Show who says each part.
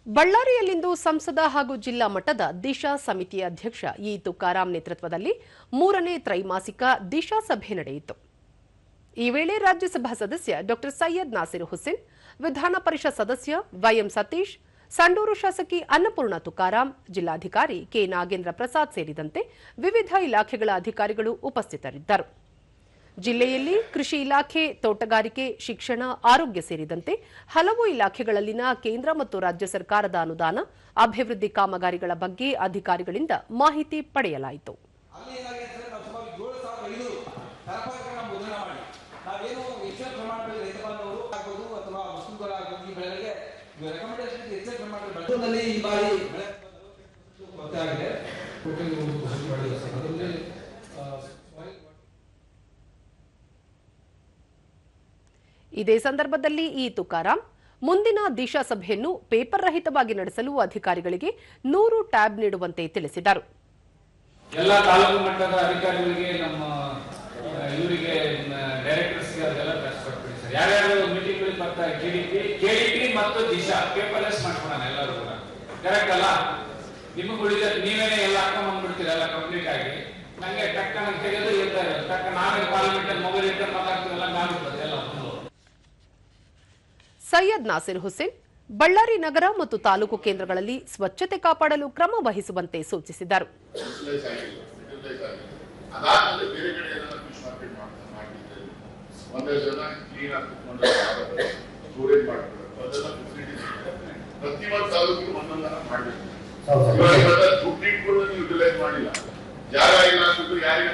Speaker 1: ಬಳ್ಳಾರಿಯಲ್ಲಿಂದು ಸಂಸದ ಹಾಗೂ ಜಿಲ್ಲಾ ಮಟ್ಟದ ದಿಶಾ ಸಮಿತಿಯ ಅಧ್ಯಕ್ಷ ಇ ತುಕಾರಾಂ ನೇತೃತ್ವದಲ್ಲಿ 3ನೇ ತ್ರೈಮಾಸಿಕ ದಿಶಾ ಸಭೆ ನಡೆಯಿತು. ಈ ವೇಳೆ ರಾಜ್ಯಸಭಾ ಸದಸ್ಯ ಡಾ ಸೈಯದ್ ನಾಸಿರ್ ಹುಸೇನ್, ವಿಧಾನ ಪರಿಷತ್ ಸದಸ್ಯ ವೈಎಂ ಸತೀಶ್, ಸಂಡೂರು ಶಾಸಕಿ ಅನ್ನಪೂರ್ಣ ತುಕಾರಾಂ, ಜಿಲ್ಲಾಧಿಕಾರಿ ಕೆ ನಾಗೇಂದ್ರ ಪ್ರಸಾದ್ ಸೇರಿದಂತೆ ವಿವಿಧ ಇಲಾಖೆಗಳ ಅಧಿಕಾರಿಗಳು ಉಪಸ್ಥಿತರಿದ್ದರು. ಜಿಲ್ಲೆಯಲ್ಲಿ ಕೃಷಿ ಇಲಾಖೆ, ತೋಟಗಾರಿಕೆ, ಶಿಕ್ಷಣ, ಆರೋಗ್ಯ ಸೇರಿದಂತೆ ಹಲವು ಇಲಾಖೆಗಳಲ್ಲಿನ ಕೇಂದ್ರ ಮತ್ತು ರಾಜ್ಯ ಸರ್ಕಾರದ ಅನುದಾನ, ಅಭಿವೃದ್ಧಿ ಕಾಮಗಾರಿಗಳ ಬಗ್ಗೆ ಅಧಿಕಾರಿಗಳಿಂದ ಮಾಹಿತಿ ಪಡೆಯಲಾಯಿತು. ಇದೇ ಸಂದರ್ಭದಲ್ಲಿ ಇ ತುಕಾರಾಂ ಮುಂದಿನ ದಿಶಾ ಸಭೆಯನ್ನು ಪೇಪರ್ ರಹಿತವಾಗಿ ನಡೆಸಲು ಅಧಿಕಾರಿಗಳಿಗೆ 100 ಟ್ಯಾಬ್ ನೀಡುವಂತೆ ತಿಳಿಸಿದರು.
Speaker 2: ಎಲ್ಲ ತಾಲೂಕು ಮಟ್ಟದ ಅಧಿಕಾರಿಗಳಿಗೆ ನಮ್ಮ ಇವರಿಗೆ ಡೈರೆಕ್ಟರ್ಸ್ಗೆ ಅದೆಲ್ಲ ಕಳಿಸ್ಕೊಡ್ತೀವಿ ಸರ್. ಯಾರ್ಯಾರು ಮೀಟಿಂಗ್ಗಳಿಗೆ ಬರ್ತಾರೆ ಕೆಡಿಪಿ ಮತ್ತು ದಿಶಾ ಪೇಪರ್ಲೆಸ್ ಮಾಡ್ಕೊಳೋಣ ಎಲ್ಲರೂ ಕೂಡ. ಕರೆಕ್ಟ್ ಅಲ್ಲ? ನಿಮಗೆ ಉಳಿದ ನೀವೇನೇ ಎಲ್ಲ ಹಾಕೊಂಡ್ಬಂದ್ಬಿಡ್ತೀರ ಎಲ್ಲ ಕಂಪ್ಲೀಟ್ ಆಗಿ. ನಂಗೆ ಟಕ್ಕ ನಂಗೆ ತೆಗೆದು ಇರ್ತಾರೆ ಟಕ್ಕ ನಾವೇ ಪಾರ್ಲಿಮೆಂಟ್ ಅಲ್ಲಿ ಮೊಬೈಲ್ ಇಟ್ಟು ಮಾತಾಡ್ತೀವಲ್ಲ ನಾವಿರ್ತದೆ ಎಲ್ಲ.
Speaker 1: ಸೈಯದ್ ನಾಸಿರ್ ಹುಸೇನ್ ಬಳ್ಳಾರಿ ನಗರ ಮತ್ತು ತಾಲೂಕು ಕೇಂದ್ರಗಳಲ್ಲಿ ಸ್ವಚ್ಛತೆ ಕಾಪಾಡಲು ಕ್ರಮ ವಹಿಸುವಂತೆ ಸೂಚಿಸಿದರು.
Speaker 3: ಯುಟಿಲೈಸ್ ಮಾಡಿಲ್ಲ. ಜಾಗ ಇಲ್ಲ ಯಾರಿಗ